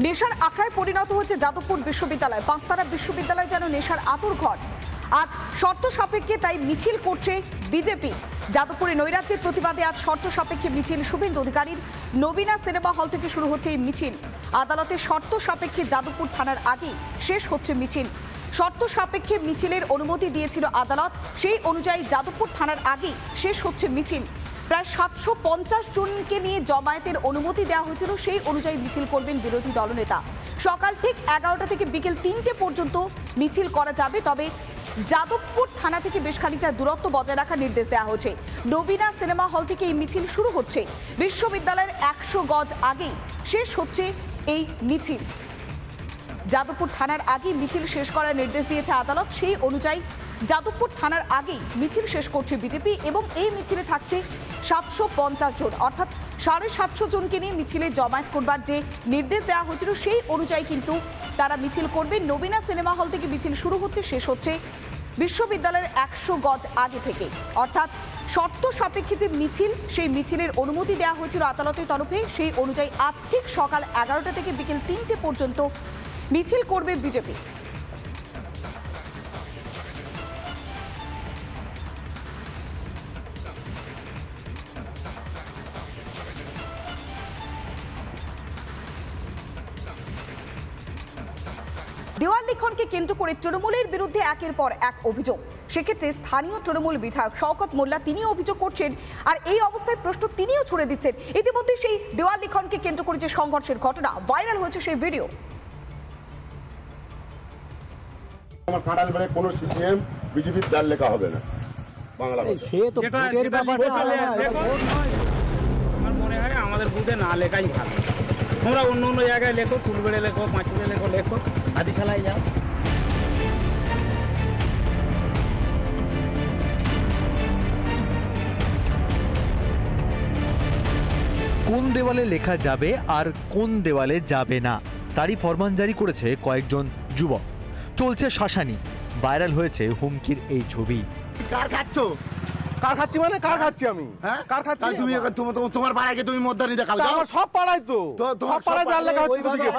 নেশার আখড়ায় পরিণত হচ্ছে যাদবপুর বিশ্ববিদ্যালয়। পাঁচতারা বিশ্ববিদ্যালয় যেন নেশার আঁতুড়ঘর। আজ শর্ত সাপেক্ষে তাই মিছিল করছে বিজেপি। যাদবপুরে নৈরাজ্যের প্রতিবাদে আজ শর্ত সাপেক্ষে মিছিল। শুভেন্দু অধিকারীর নবীনা সিনেমা হল থেকে শুরু হচ্ছে এই মিছিল। আদালতে শর্ত সাপেক্ষে যাদবপুর থানার আগেই শেষ হচ্ছে মিছিল। শর্ত সাপেক্ষে মিছিলের অনুমতি দিয়েছিল আদালত, সেই অনুযায়ী যাদবপুর থানার আগেই শেষ হচ্ছে মিছিল। প্রায় 750 জনকে নিয়ে জমায়েতের অনুমতি দেওয়া হয়েছিল, সেই অনুযায়ী মিছিল করবেন বিরোধী দলনেতা। সকাল ঠিক 11টা থেকে বিকেল 3টে পর্যন্ত মিছিল করা যাবে। তবে যাদবপুর থানা থেকে বেশ খানিকটা দূরত্ব বজায় রাখার নির্দেশ দেওয়া হয়েছে। নবীনা সিনেমা হল থেকে এই মিছিল শুরু হচ্ছে। বিশ্ববিদ্যালয়ের 100 গজ আগেই শেষ হচ্ছে এই মিছিল। যাদবপুর থানার আগেই মিছিল শেষ করার নির্দেশ দিয়েছে আদালত, সেই অনুযায়ী যাদবপুর থানার আগেই মিছিল শেষ করছে বিজেপি। এবং এই মিছিলে থাকছে 750 জন, অর্থাৎ 750 জনকে নিয়ে মিছিলে জমায়েত করবার যে নির্দেশ দেওয়া হয়েছিল, সেই অনুযায়ী কিন্তু তারা মিছিল করবে। নবীনা সিনেমা হল থেকে মিছিল শুরু হচ্ছে, শেষ হচ্ছে বিশ্ববিদ্যালয়ের 100 গজ আগে থেকে। অর্থাৎ শর্ত সাপেক্ষে যে মিছিল, সেই মিছিলের অনুমতি দেওয়া হয়েছিল আদালতের তরফে, সেই অনুযায়ী আজ ঠিক সকাল 11টা থেকে বিকেল 3টে পর্যন্ত মিছিল করবে বিজেপি। দেওয়াল লিখনকে কেন্দ্র করে তৃণমূলের বিরুদ্ধে একের পর এক অভিযোগ। সেক্ষেত্রে স্থানীয় তৃণমূল বিধায়ক শওকত মোল্লা তিনিও অভিযোগ করছেন, আর এই অবস্থায় প্রশ্ন তিনিও ছুড়ে দিচ্ছেন। ইতিমধ্যে সেই দেওয়াল লিখনকে কেন্দ্র করে যে সংঘর্ষের ঘটনা, ভাইরাল হয়েছে সেই ভিডিও। আমার কাঁড়াল বেড়ে কোনো সিপিএম বিজেপির দাল লেখা হবে না বাংলা সে তো ভোটের ব্যাপারটা আমার মনে হয় আমাদের বুথে না লেখাই ভালো। তোমরা অন্য অন্য জায়গায় লেখো, ফুলবেড়ে লেখো, পাঁচুড়ে লেখো, লেখো আদি চালাই যাও। কোন দেওয়ালে লেখা যাবে আর কোন দেওয়ালে যাবে না তারই ফরমান জারি করেছে কয়েকজন যুবক। চলছে শাসানি, ভাইরাল হয়েছে হুমকির এই ছবি। কার খাচ্ছ? কার খাচ্ছি মানে কার খাচ্ছি আমি? হ্যাঁ কার খাচ্ছি? তুমি তোমার পাড়ায় তুমি মতদানি দেখাও যাও। আমার সব পাড়ায় তো সব পাড়ায় জাল লেখা হচ্ছে তো দিকে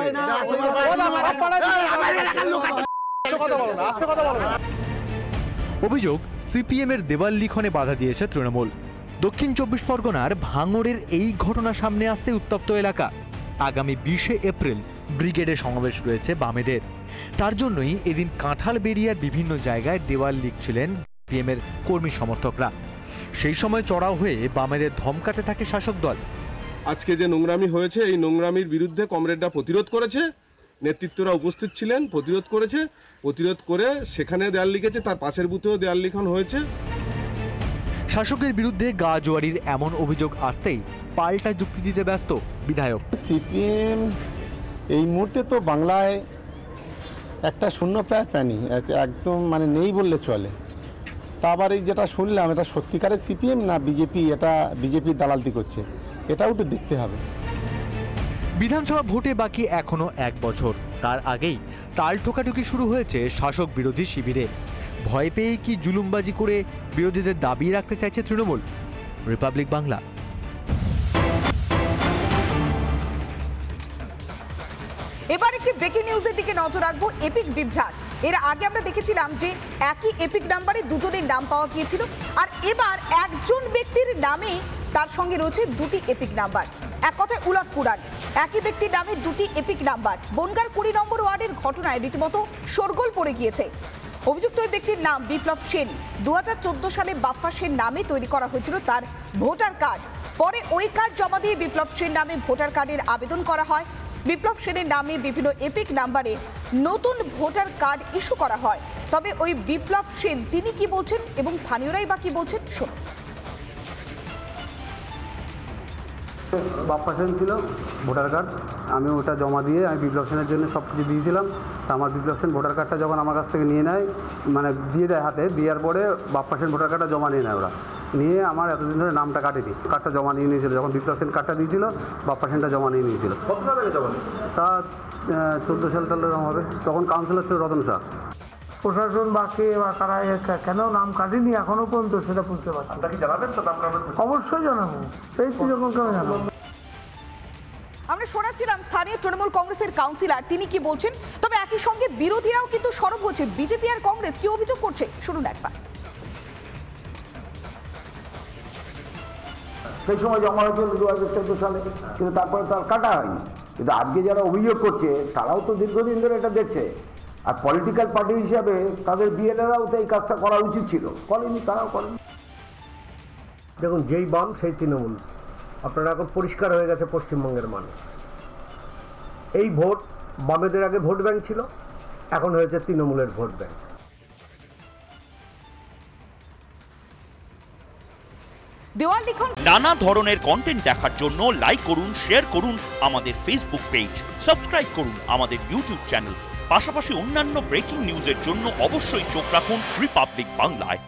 অভিযোগ, সিপিএম এর দেওয়াল লিখনে বাধা দিয়েছে তৃণমূল। দক্ষিণ 24 পরগনার ভাঙড়ের এই ঘটনা সামনে আসতে উত্তপ্ত এলাকা। আগামী 20শে এপ্রিল ব্রিগেডে সমাবেশ রয়েছে বামেদের। তার জন্যই এদিন কাঁঠালবেড়িয়ার বিভিন্ন জায়গায় দেওয়াল লিখছিলেন সিপিএম এর কর্মী সমর্থকরা। সেই সময় চড়াও হয়ে বামেদের ধমকাতে থাকে শাসক দল। আজকে যে নোংরামি হয়েছে, এই নোংরামির বিরুদ্ধে কমরেডরা প্রতিরোধ করেছে, নেতৃত্বরা উপস্থিত ছিলেন, প্রতিরোধ করেছে। প্রতিরোধ করে সেখানে দেয়াল লিখেছে, তার পাশের বুথেও দেয়াল লিখন হয়েছে। শাসকের বিরুদ্ধে গা জোয়ারির এমন অভিযোগ আসতেই পাল্টা যুক্তি দিতে ব্যস্ত বিধায়ক। সিপিএম এই মুহূর্তে তো বাংলায় একটা শূন্যপ্রায় প্রাণী, একদম মানে নেই বললে চলে। তা আবার এই যেটা শুনলাম, এটা সত্যিকারের সিপিএম না বিজেপি, এটা বিজেপির দালালতি করছে, এটাও একটু দেখতে হবে। বিধানসভা ভোটে বাকি এখনো 1 বছর। তার আগেই তাল ঠোকাঠুকি শুরু হয়েছে শাসক বিরোধী শিবিরে। ভয় পেয়ে কি জুলুমবাজি করে বিরোধীদের দাবি রাখতে চাইছে তৃণমূল? রিপাবলিক বাংলা। এবার একটি ব্রেকিং নিউজের দিকে নজর রাখবো। এপিক বিভ্রাট। এর আগে আমরা দেখেছিলাম যে একই এপিক নাম্বারে দুজনের নাম পাওয়া গিয়েছিল, আর এবার একজন ব্যক্তির নামে তার সঙ্গে রয়েছে দুটি এপিক নাম্বার। এক কথায় উলট পুরাণ, একই ব্যক্তির নামে দুটি এপিক নাম্বার। বনগাঁর 20 নম্বর ওয়ার্ডের ঘটনায় রীতিমতো শোরগোল পড়ে গিয়েছে। অভিযুক্ত ওই ব্যক্তির নাম বিপ্লব সেন। 2014 সালে বাপ্পা সেন নামে তৈরি করা হয়েছিল তার ভোটার কার্ড। পরে ওই কার্ড জমা দিয়ে বিপ্লব সেন নামে ভোটার কার্ডের আবেদন করা হয়। বিপ্লব সেনের নামে বিভিন্ন এপিক নাম্বারে নতুন ভোটার কার্ড ইস্যু করা হয়। তবে ওই বিপ্লব সেন তিনি কি বলছেন এবং স্থানীয়রাই বা কি বলছেন, শুনুন। বাপ্পা সেন ছিল ভোটার কার্ড, আমি ওটা জমা দিয়ে আমি বিপ্লব সেনের জন্য সব কিছু দিয়েছিলাম। তা আমার বিপ্লব সেন ভোটার কার্ডটা যখন আমার কাছ থেকে নিয়ে নেয়, মানে দিয়ে দেয় হাতে, দেওয়ার পরে বাপ্পা সেন ভোটার কার্ডটা জমা নিয়ে নেয়। ওরা নিয়ে আমার এতদিন ধরে নামটা কাটেনি, কার্ডটা জমা নিয়ে নিয়েছিল। যখন বিপ্লব সেন কার্ডটা দিয়েছিল, বাপ্পা সেনটা জমা নিয়ে নিয়েছিল। তা 14 সাল তাহলে হবে, তখন কাউন্সিলর ছিল রতন শাহ। প্রশাসন বা কে বা কারা কেন নাম কাটেনি এখনো পর্যন্ত সেটা বুঝতে পারছি। অবশ্যই জানাবো, পেয়েছি যখন কেন জানাবো। আমরা শোনাচ্ছিলাম স্থানীয় তৃণমূল কংগ্রেসের কাউন্সিলর, তিনি কি বলছেন। তবে একই সঙ্গে বিরোধীরাও কিন্তু সরব হচ্ছে। বিজেপি আর কংগ্রেস কি অভিযোগ করছে শুনুন একবার। সেই সময় জমা হয়েছিল 2014 সালে, কিন্তু তারপরে তো আর কাটা হয়নি। কিন্তু আজকে যারা অভিযোগ করছে তারাও তো দীর্ঘদিন ধরে এটা দেখছে, আর পলিটিক্যাল পার্টি হিসাবে তাদের বিএলএরাও তো এই কাজটা করা উচিত ছিল, করেনি, তারাও করেনি। দেখুন, যেই বাম সেই তৃণমূল, আপনারা এখন পরিষ্কার হয়ে গেছে পশ্চিমবঙ্গের মানুষ। এই ভোট বামেদের আগে ভোট ব্যাংক ছিল, এখন হয়েছে তৃণমূলের ভোট ব্যাংক। দেওয়াল লিখন নানা ধরনের কন্টেন্ট দেখার জন্য লাইক করুন, শেয়ার করুন আমাদের ফেসবুক পেজ, সাবস্ক্রাইব করুন আমাদের ইউটিউব চ্যানেল। পাশাপাশি অন্যান্য ব্রেকিং নিউজের জন্য অবশ্যই চোখ রাখুন রিপাবলিক বাংলায়।